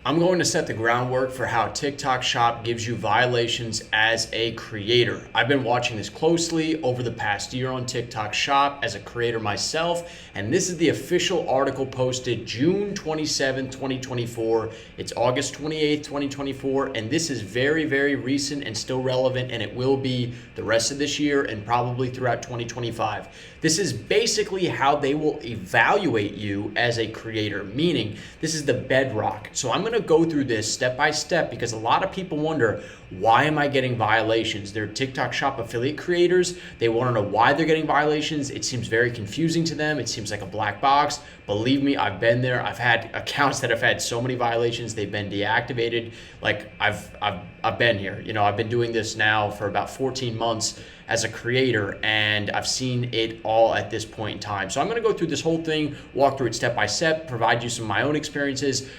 I'm going to set the groundwork for how TikTok Shop gives you violations as a creator. I've been watching this closely over the past year on TikTok Shop as a creator myself, and this is the official article posted June 27, 2024. It's August 28th, 2024, and this is very, very recent and still relevant, and it will be the rest of this year and probably throughout 2025. This is basically how they will evaluate you as a creator, meaning this is the bedrock. So I'm going to go through this step by step because a lot of people wonder, why am I getting violations? They're TikTok Shop affiliate creators. They want to know why they're getting violations. It seems very confusing to them. It seems like a black box. Believe me, I've been there. I've had accounts that have had so many violations. They've been deactivated. Like I've been here. You know, I've been doing this now for about 14 months as a creator, and I've seen it all at this point in time. So I'm going to go through this whole thing, walk through it step by step, provide you some of my own experiences,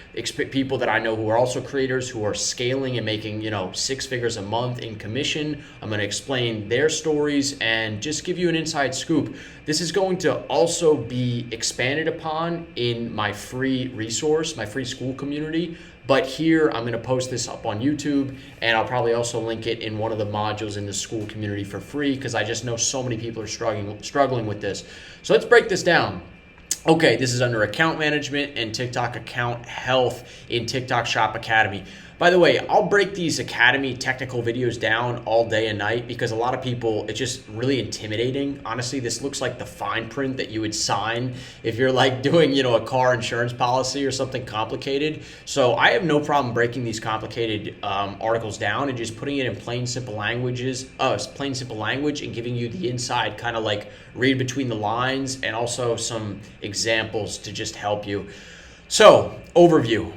people that I know who are also creators who are scaling and making, six figures a month in commission. I'm going to explain their stories and just give you an inside scoop. This is going to also be expanded upon in my free resource, my free school community. But here I'm going to post this up on YouTube, and I'll probably also link it in one of the modules in the school community for free because I just know so many people are struggling with this. So let's break this down. Okay, this is under account management and TikTok account health in TikTok Shop Academy. By the way, I'll break these Academy technical videos down all day and night because a lot of people, it's just really intimidating. Honestly, this looks like the fine print that you would sign if you're like doing, a car insurance policy or something complicated. So I have no problem breaking these complicated articles down and just putting it in plain simple language and giving you the inside kind of like read between the lines and also some examples to just help you. So, overview.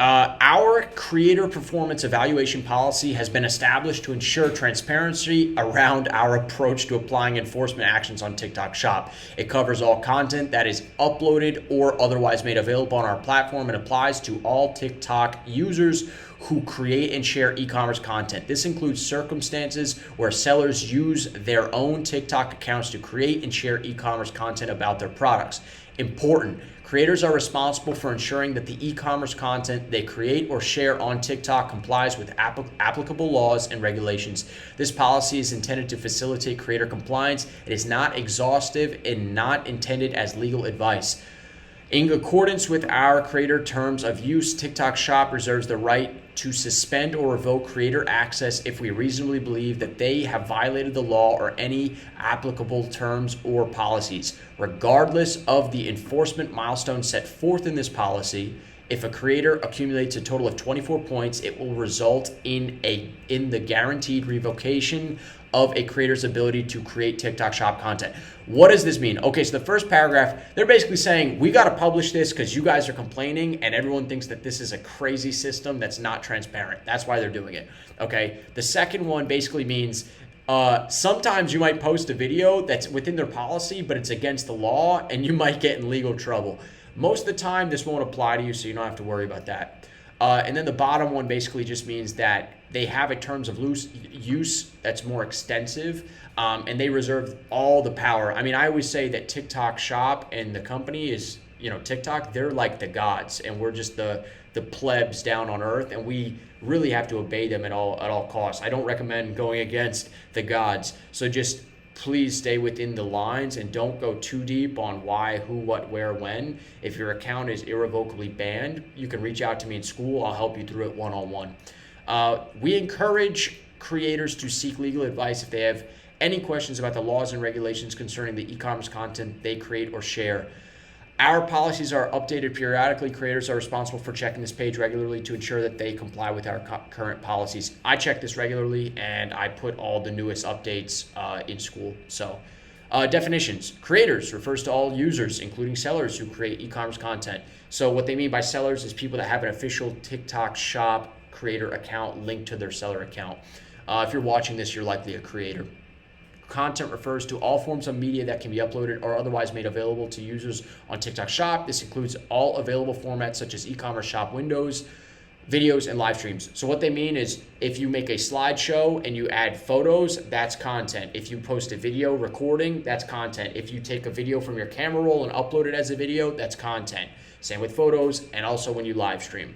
Our creator performance evaluation policy has been established to ensure transparency around our approach to applying enforcement actions on TikTok Shop. It covers all content that is uploaded or otherwise made available on our platform and applies to all TikTok users who create and share e-commerce content. This includes circumstances where sellers use their own TikTok accounts to create and share e-commerce content about their products. Important. Creators are responsible for ensuring that the e-commerce content they create or share on TikTok complies with applicable laws and regulations. This policy is intended to facilitate creator compliance. It is not exhaustive and not intended as legal advice. In accordance with our creator terms of use, TikTok Shop reserves the right to suspend or revoke creator access if we reasonably believe that they have violated the law or any applicable terms or policies. Regardless of the enforcement milestone set forth in this policy, if a creator accumulates a total of 24 points, it will result in the guaranteed revocation of a creator's ability to create TikTok Shop content. What does this mean? Okay, so the first paragraph, they're basically saying, we got to publish this because you guys are complaining and everyone thinks that this is a crazy system that's not transparent. That's why they're doing it. Okay, the second one basically means sometimes you might post a video that's within their policy, but it's against the law and you might get in legal trouble. Most of the time, this won't apply to you, so you don't have to worry about that. And then the bottom one basically just means that they have a terms of use that's more extensive, and they reserve all the power. I mean, I always say that TikTok Shop and the company is, TikTok, they're like the gods, and we're just the plebs down on earth, and we really have to obey them at all costs. I don't recommend going against the gods. So just please stay within the lines and don't go too deep on why, who, what, where, when. If your account is irrevocably banned, you can reach out to me in school. I'll help you through it one-on-one. We encourage creators to seek legal advice if they have any questions about the laws and regulations concerning the e-commerce content they create or share. Our policies are updated periodically. Creators are responsible for checking this page regularly to ensure that they comply with our current policies. I check this regularly, and I put all the newest updates in school. So, definitions. Creators refers to all users, including sellers who create e-commerce content. So what they mean by sellers is people that have an official TikTok Shop creator account linked to their seller account. If you're watching this, you're likely a creator. Content refers to all forms of media that can be uploaded or otherwise made available to users on TikTok Shop. This includes all available formats such as e-commerce shop windows, videos, and live streams. So what they mean is if you make a slideshow and you add photos, that's content. If you post a video recording, that's content. If you take a video from your camera roll and upload it as a video, that's content. Same with photos and also when you live stream.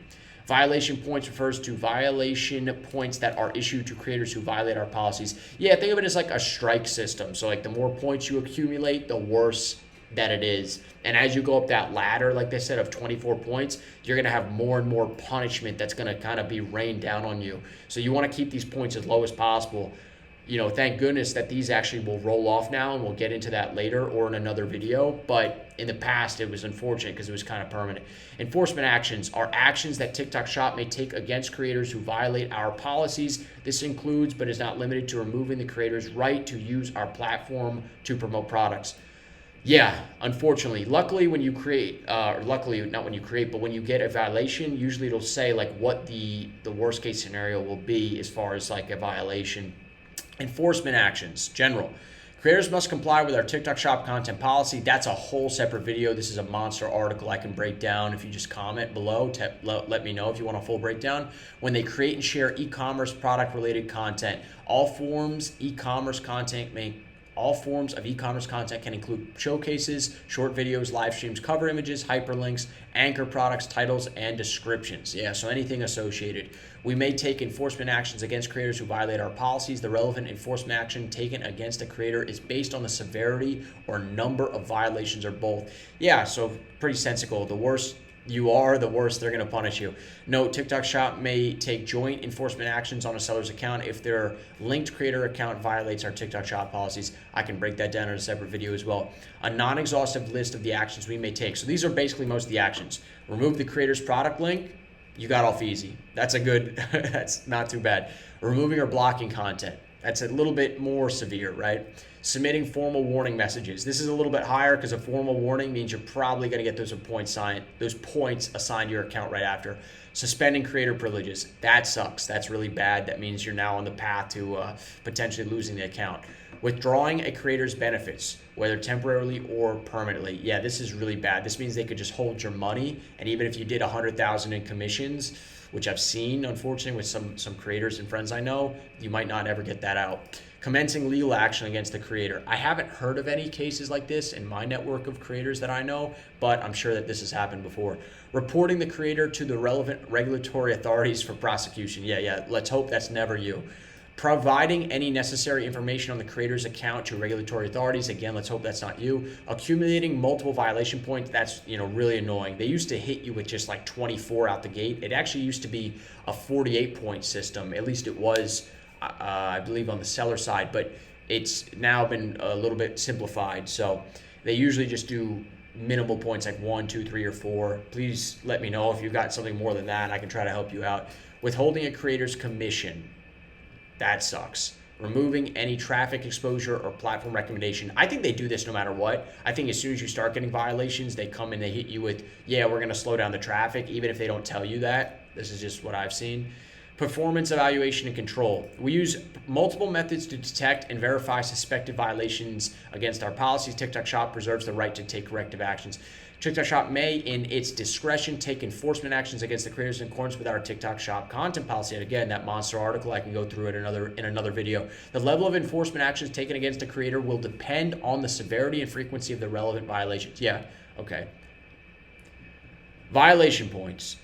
Violation points refers to violation points that are issued to creators who violate our policies. Yeah, think of it as like a strike system. So like the more points you accumulate, the worse that it is. And as you go up that ladder, like they said, of 24 points, you're going to have more and more punishment that's going to kind of be rained down on you. So you want to keep these points as low as possible. Thank goodness that these actually will roll off now, and we'll get into that later or in another video. But in the past, it was unfortunate because it was kind of permanent. Enforcement actions are actions that TikTok Shop may take against creators who violate our policies. This includes, but is not limited to, removing the creator's right to use our platform to promote products. Yeah, unfortunately. Luckily, when you create, or luckily not when you create, but when you get a violation, usually it'll say like what the worst case scenario will be as far as like a violation. Enforcement actions, general. Creators must comply with our TikTok Shop content policy. That's a whole separate video. This is a monster article I can break down. If you just comment below, let me know if you want a full breakdown. When they create and share e-commerce product related content, all forms of e-commerce content can include showcases, short videos, live streams, cover images, hyperlinks, anchor products, titles, and descriptions. Yeah, so anything associated. We may take enforcement actions against creators who violate our policies. The relevant enforcement action taken against a creator is based on the severity or number of violations or both. Yeah, so pretty sensical. The worse you are, the worse they're going to punish you. Note, TikTok Shop may take joint enforcement actions on a seller's account if their linked creator account violates our TikTok Shop policies. I can break that down in a separate video as well. A non-exhaustive list of the actions we may take. So these are basically most of the actions. Remove the creator's product link. You got off easy. That's that's not too bad. Removing or blocking content. That's a little bit more severe, right? Submitting formal warning messages. This is a little bit higher because a formal warning means you're probably going to get those points assigned to your account right after. Suspending creator privileges. That sucks. That's really bad. That means you're now on the path to potentially losing the account. Withdrawing a creator's benefits, whether temporarily or permanently. Yeah, this is really bad. This means they could just hold your money, and even if you did $100,000 in commissions, which I've seen, unfortunately, with some creators and friends I know, you might not ever get that out. Commencing legal action against the creator. I haven't heard of any cases like this in my network of creators that I know, but I'm sure that this has happened before. Reporting the creator to the relevant regulatory authorities for prosecution. Yeah, let's hope that's never you. Providing any necessary information on the creator's account to regulatory authorities. Again, let's hope that's not you. Accumulating multiple violation points. That's really annoying. They used to hit you with just like 24 out the gate. It actually used to be a 48-point system. At least it was, I believe, on the seller side, but it's now been a little bit simplified. So they usually just do minimal points like 1, 2, 3, or 4. Please let me know if you've got something more than that. I can try to help you out. Withholding a creator's commission. That sucks. Removing any traffic exposure or platform recommendation. I think they do this no matter what. I think as soon as you start getting violations, they come and they hit you with, yeah, we're going to slow down the traffic, even if they don't tell you that. This is just what I've seen. Performance evaluation and control. We use multiple methods to detect and verify suspected violations against our policies. TikTok Shop reserves the right to take corrective actions. TikTok Shop may, in its discretion, take enforcement actions against the creators in accordance with our TikTok Shop content policy. And again, that monster article, I can go through it in another video. The level of enforcement actions taken against a creator will depend on the severity and frequency of the relevant violations. Yeah, okay. Violation points.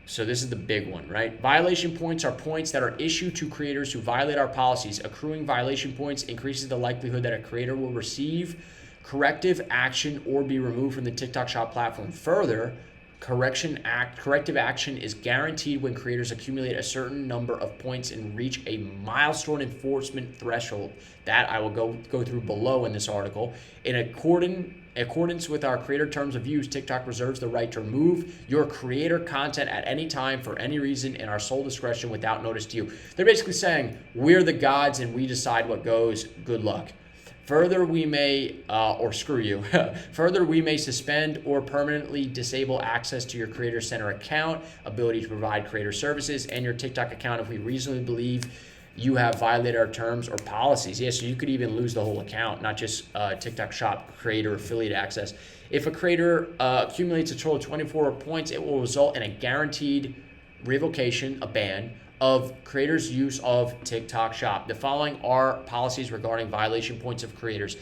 So this is the big one, right? Violation points are points that are issued to creators who violate our policies. Accruing violation points increases the likelihood that a creator will receive corrective action or be removed from the TikTok Shop platform. Further, corrective action is guaranteed when creators accumulate a certain number of points and reach a milestone enforcement threshold. That I will go through below in this article. In accordance with our creator terms of use, TikTok reserves the right to remove your creator content at any time for any reason in our sole discretion without notice to you. They're basically saying, we're the gods and we decide what goes. Good luck. Further, we may, or screw you. Further, we may suspend or permanently disable access to your Creator Center account, ability to provide creator services, and your TikTok account if we reasonably believe you have violated our terms or policies. Yes, so you could even lose the whole account, not just TikTok Shop creator affiliate access. If a creator accumulates a total of 24 points, it will result in a guaranteed revocation, a ban, of creators' use of TikTok Shop. The following are policies regarding violation points of creators.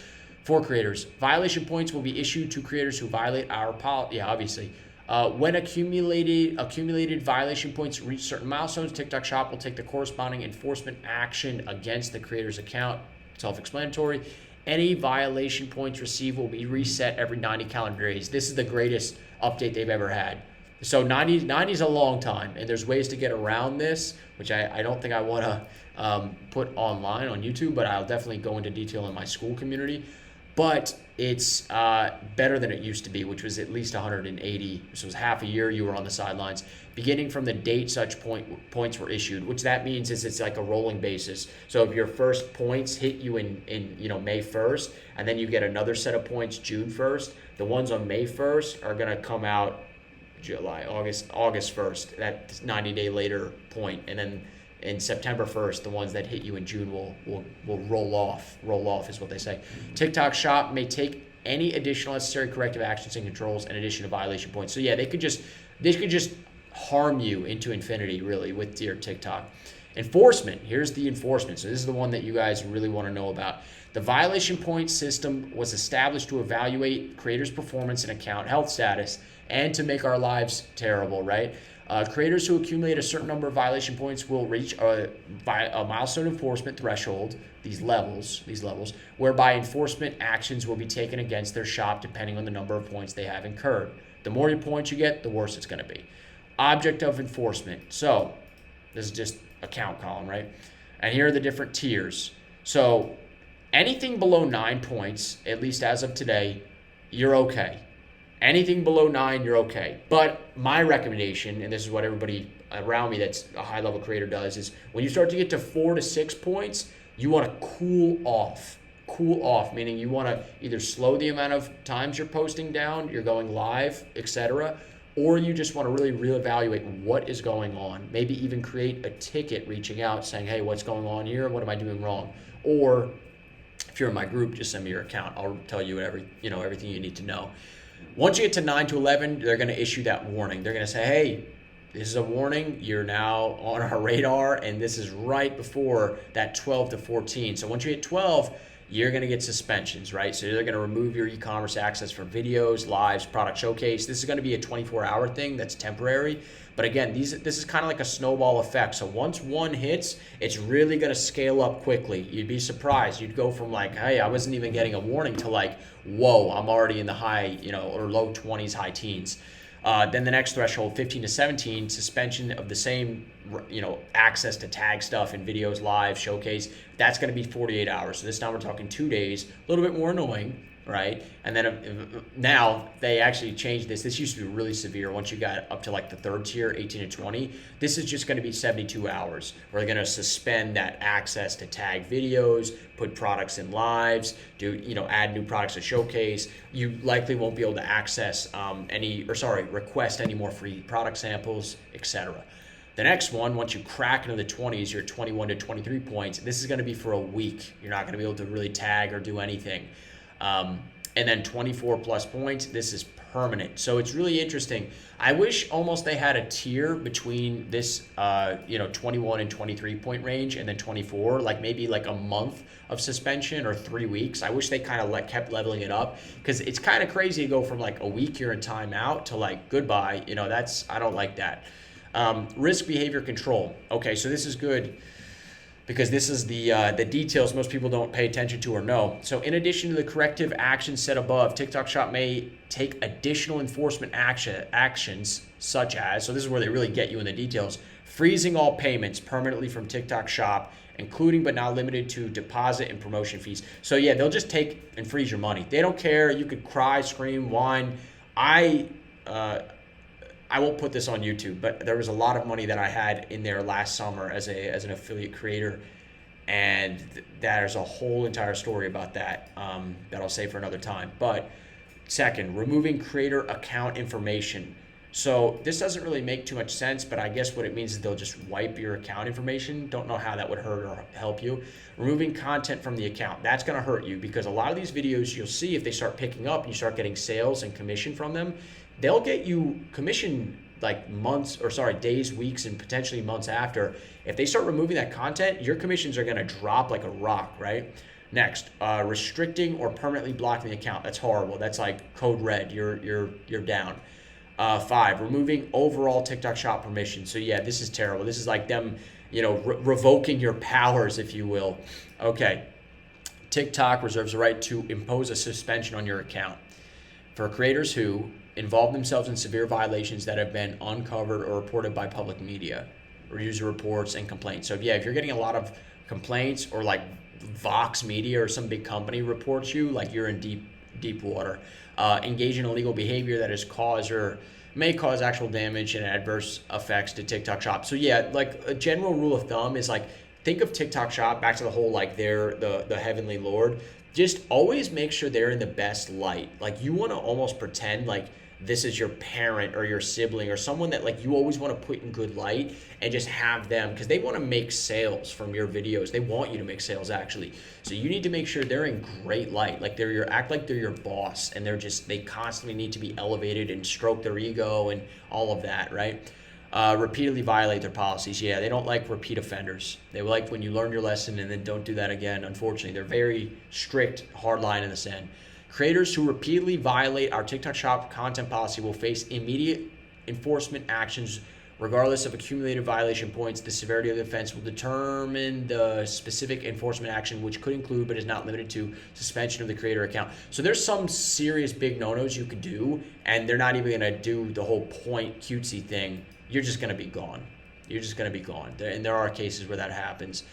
For creators, violation points will be issued to creators who violate our policy. Yeah, obviously. When accumulated violation points reach certain milestones, TikTok Shop will take the corresponding enforcement action against the creator's account. Self-explanatory. Any violation points received will be reset every 90 calendar days. This is the greatest update they've ever had. So 90 is a long time, and there's ways to get around this, which I don't think I want to put online on YouTube, but I'll definitely go into detail in my school community. But it's better than it used to be, which was at least 180. So it was half a year you were on the sidelines, beginning from the date such points were issued, which that means is it's like a rolling basis. So if your first points hit you in May 1st, and then you get another set of points June 1st, the ones on May 1st are going to come out August 1st, that 90-day later point, and then in September 1st, the ones that hit you in June will roll off. Roll off is what they say. TikTok Shop may take any additional necessary corrective actions and controls in addition to violation points. So yeah, they could just harm you into infinity, really, with your TikTok. Enforcement. Here's the enforcement. So this is the one that you guys really want to know about. The violation point system was established to evaluate creators' performance and account health status and to make our lives terrible, right? Creators who accumulate a certain number of violation points will reach a milestone enforcement threshold, these levels, whereby enforcement actions will be taken against their shop depending on the number of points they have incurred. The more points you get, the worse it's going to be. Object of enforcement. So this is just a count column, right? And here are the different tiers. So anything below 9 points, at least as of today, you're okay. Anything below 9, you're okay. But my recommendation, and this is what everybody around me that's a high-level creator does, is when you start to get to 4 to 6 points, you want to cool off. Cool off, meaning you want to either slow the amount of times you're posting down, you're going live, etc., or you just want to really reevaluate what is going on. Maybe even create a ticket reaching out saying, hey, what's going on here? What am I doing wrong? Or if you're in my group, just send me your account. I'll tell you everything you need to know. Once you get to 9 to 11, they're going to issue that warning. They're going to say, hey, this is a warning. You're now on our radar, and this is right before that 12 to 14. So once you hit 12, you're going to get suspensions, right? So they're going to remove your e-commerce access for videos, lives, product showcase. This is going to be a 24-hour thing that's temporary. But again, this is kind of like a snowball effect. So once one hits, it's really going to scale up quickly. You'd be surprised. You'd go from like, hey, I wasn't even getting a warning to like, whoa, I'm already in the high, or low 20s, high teens. Then the next threshold, 15 to 17, suspension of the same, access to tag stuff in videos, live, showcase. That's going to be 48 hours. So this time we're talking 2 days, a little bit more annoying, right? And then now they actually changed this. This used to be really severe. Once you got up to like the third tier, 18 to 20, this is just going to be 72 hours. Where they're going to suspend that access to tag videos, put products in lives, add new products to showcase. You likely won't be able to access request any more free product samples, etc. The next one, once you crack into the 20s, you're 21 to 23 points. This is going to be for a week. You're not going to be able to really tag or do anything. And then 24 plus points, this is permanent. So it's really interesting. I wish almost they had a tier between this, 21 and 23 point range and then 24, like maybe like a month of suspension or 3 weeks. I wish they kind of kept leveling it up because it's kind of crazy to go from like a week you're in timeout to like goodbye. I don't like that. Risk behavior control. Okay, so this is good because this is the details most people don't pay attention to or know. So in addition to the corrective actions set above, TikTok Shop may take additional enforcement actions such as, so this is where they really get you in the details, freezing all payments permanently from TikTok Shop, including but not limited to deposit and promotion fees. So yeah, they'll just take and freeze your money. They don't care. You could cry, scream, whine. I won't put this on YouTube, but there was a lot of money that I had in there last summer as an affiliate creator, and there's a whole entire story about that that I'll save for another time. But second, removing creator account information. So this doesn't really make too much sense, but I guess what it means is they'll just wipe your account information. Don't know how that would hurt or help you. Removing content from the account. That's going to hurt you because a lot of these videos you'll see if they start picking up and you start getting sales and commission from them, they'll get you commission like days, weeks, and potentially months after. If they start removing that content, your commissions are going to drop like a rock, right? Next, restricting or permanently blocking the account. That's horrible. That's like code red. You're down. 5, removing overall TikTok Shop permission. So yeah, this is terrible. This is like them, revoking your powers, if you will. Okay. TikTok reserves the right to impose a suspension on your account for creators who involve themselves in severe violations that have been uncovered or reported by public media or user reports and complaints. So yeah, if you're getting a lot of complaints, or like Vox Media or some big company reports you, like you're in deep water. Engage in illegal behavior that has caused or may cause actual damage and adverse effects to TikTok Shop. So yeah, like a general rule of thumb is like, think of TikTok Shop back to the whole, like they're the heavenly Lord. Just always make sure they're in the best light. Like you want to almost pretend like this is your parent or your sibling or someone that like you always want to put in good light, and just have them, because they want to make sales from your videos. They want you to make sales, actually. So you need to make sure they're in great light. Like act like they're your boss, and they constantly need to be elevated and stroke their ego and all of that, right? Repeatedly violate their policies. Yeah, they don't like repeat offenders. They like when you learn your lesson and then don't do that again. Unfortunately, they're very strict, hard line in the sand. Creators who repeatedly violate our TikTok Shop content policy will face immediate enforcement actions regardless of accumulated violation points. The severity of the offense will determine the specific enforcement action, which could include but is not limited to suspension of the creator account. So there's some serious big no-nos you could do, and they're not even going to do the whole point cutesy thing. You're just going to be gone. You're just going to be gone. And there are cases where that happens.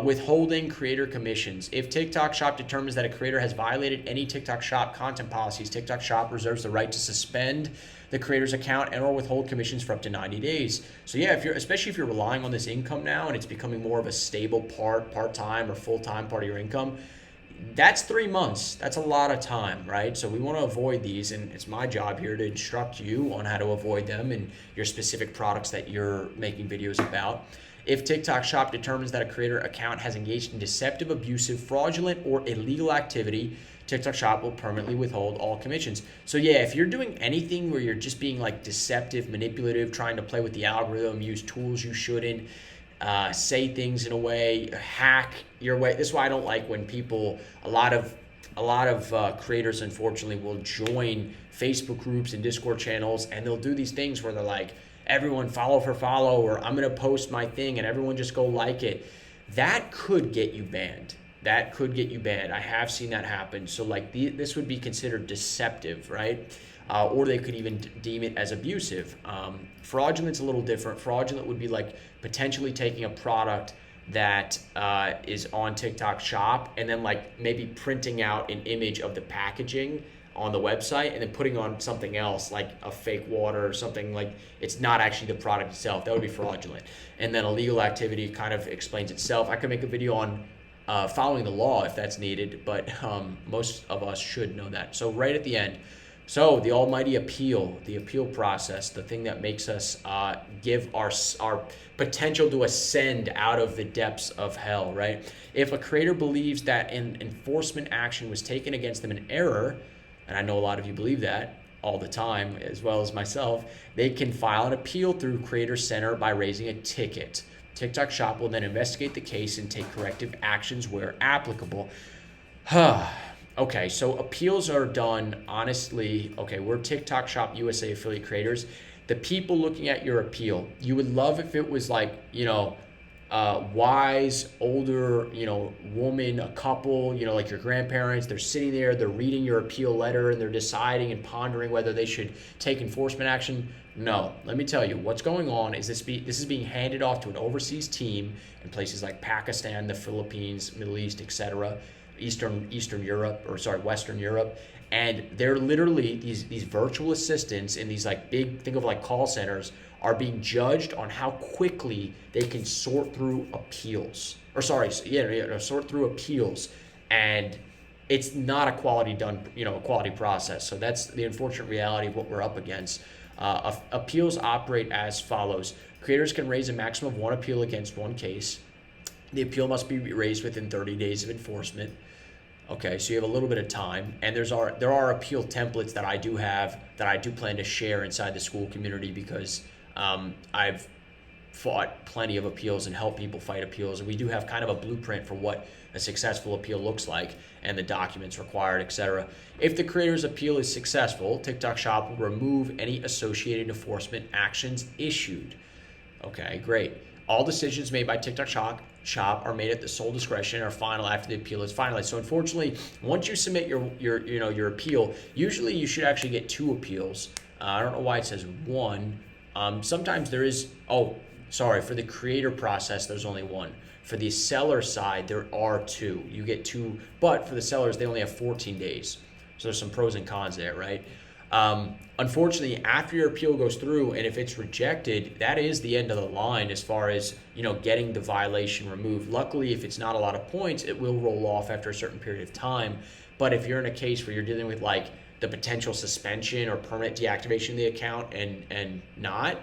Withholding creator commissions. If TikTok Shop determines that a creator has violated any TikTok Shop content policies, TikTok Shop reserves the right to suspend the creator's account and or withhold commissions for up to 90 days. So yeah, especially if you're relying on this income now and it's becoming more of a stable part-time or full-time part of your income, that's 3 months. That's a lot of time, right? So we want to avoid these, and it's my job here to instruct you on how to avoid them and your specific products that you're making videos about. If TikTok Shop determines that a creator account has engaged in deceptive, abusive, fraudulent, or illegal activity, TikTok Shop will permanently withhold all commissions. So yeah, if you're doing anything where you're just being like deceptive, manipulative, trying to play with the algorithm, use tools you shouldn't, say things in a way, hack your way. This is why I don't like when people, a lot of creators, unfortunately, will join Facebook groups and Discord channels, and they'll do these things where they're like, everyone follow for follow, or I'm going to post my thing and everyone just go like it. That could get you banned. I have seen that happen. So like this would be considered deceptive, right? Or they could even deem it as abusive. Fraudulent's a little different. Fraudulent would be like potentially taking a product that is on TikTok Shop and then like maybe printing out an image of the packaging on the website and then putting on something else like a fake water or something, like it's not actually the product itself. That would be fraudulent. And then illegal activity kind of explains itself. I could make a video on following the law if that's needed, but most of us should know that. So right at the end, so the almighty appeal, the appeal process, the thing that makes us give our potential to ascend out of the depths of hell, right? If a creator believes that an enforcement action was taken against them in error, and I know a lot of you believe that all the time, as well as myself, they can file an appeal through Creator Center by raising a ticket. TikTok Shop will then investigate the case and take corrective actions where applicable. Okay, so appeals are done, honestly, okay, we're TikTok Shop USA affiliate creators. The people looking at your appeal, you would love if it was like, wise, older, woman, a couple, like your grandparents, they're sitting there, they're reading your appeal letter and they're deciding and pondering whether they should take enforcement action. No, let me tell you, what's going on is this is being handed off to an overseas team in places like Pakistan, the Philippines, Middle East, etc., Western Europe, and they're literally these virtual assistants in these like big, think of like call centers, are being judged on how quickly they can sort through appeals. Sort through appeals, and it's not a quality process. So that's the unfortunate reality of what we're up against. Appeals operate as follows. Creators can raise a maximum of one appeal against one case. The appeal must be raised within 30 days of enforcement. Okay, so you have a little bit of time, and there are appeal templates that I do have that I do plan to share inside the school community because I've fought plenty of appeals and helped people fight appeals. And we do have kind of a blueprint for what a successful appeal looks like and the documents required, etc. If the creator's appeal is successful, TikTok Shop will remove any associated enforcement actions issued. Okay, great. All decisions made by TikTok Shop are made at the sole discretion and are final after the appeal is finalized. So unfortunately, once you submit your appeal, usually you should actually get 2 appeals. I don't know why it says 1. Sometimes there is, for the creator process, there's only 1. For the seller side, there are 2. You get 2, but for the sellers, they only have 14 days. So there's some pros and cons there, right? Unfortunately, after your appeal goes through, and if it's rejected, that is the end of the line as far as, getting the violation removed. Luckily, if it's not a lot of points, it will roll off after a certain period of time. But if you're in a case where you're dealing with like the potential suspension or permanent deactivation of the account and not,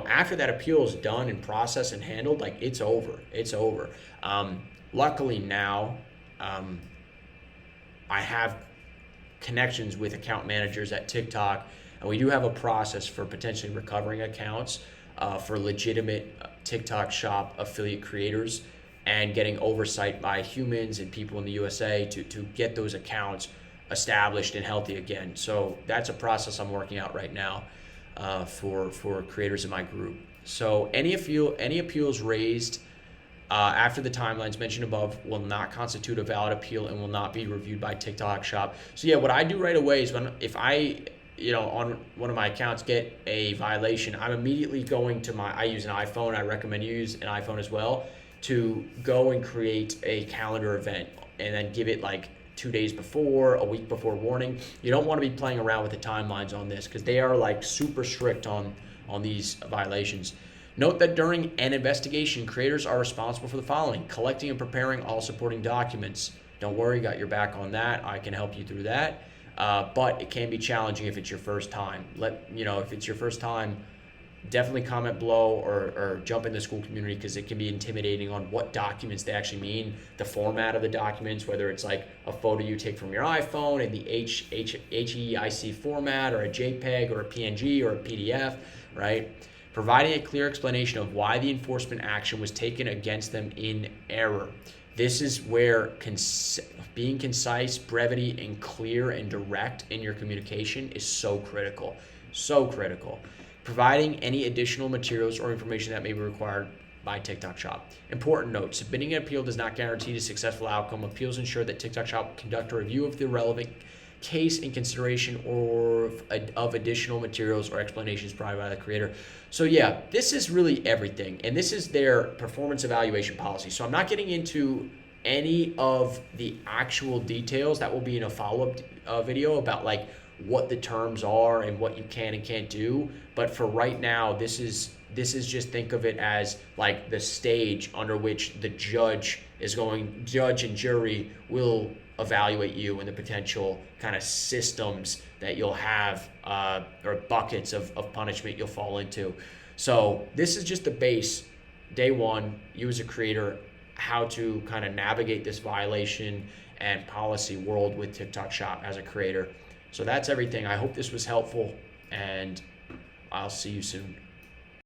after that appeal is done and processed and handled, like it's over. It's over. Luckily now, I have connections with account managers at TikTok, and we do have a process for potentially recovering accounts for legitimate TikTok Shop affiliate creators and getting oversight by humans and people in the USA to get those accounts established and healthy again. So that's a process I'm working out right now for creators in my group. So any appeals raised after the timelines mentioned above will not constitute a valid appeal and will not be reviewed by TikTok Shop. So yeah, what I do right away is if I, on one of my accounts get a violation, I'm immediately going to I use an iPhone. I recommend you use an iPhone as well to go and create a calendar event and then give it like 2 days before, a week before warning. You don't want to be playing around with the timelines on this because they are like super strict on these violations. Note that during an investigation, creators are responsible for the following: collecting and preparing all supporting documents. Don't worry, got your back on that. I can help you through that. But it can be challenging if it's your first time. If it's your first time, definitely comment below or jump in the Skool community because it can be intimidating on what documents they actually mean, the format of the documents, whether it's like a photo you take from your iPhone in the HEIC format or a JPEG or a PNG or a PDF, right? Providing a clear explanation of why the enforcement action was taken against them in error. This is where being concise, brevity, and clear and direct in your communication is so critical. So critical. Providing any additional materials or information that may be required by TikTok Shop. Important note: submitting an appeal does not guarantee a successful outcome. Appeals ensure that TikTok Shop conduct a review of the relevant case in consideration or of additional materials or explanations provided by the creator. So yeah, this is really everything, and this is their performance evaluation policy. So I'm not getting into any of the actual details. That will be in a follow-up video about like what the terms are and what you can and can't do. But for right now, this is just, think of it as like the stage under which the judge and jury will evaluate you and the potential kind of systems that you'll have or buckets of punishment you'll fall into. So this is just the base, day one, you as a creator, how to kind of navigate this violation and policy world with TikTok Shop as a creator. So that's everything. I hope this was helpful, and I'll see you soon.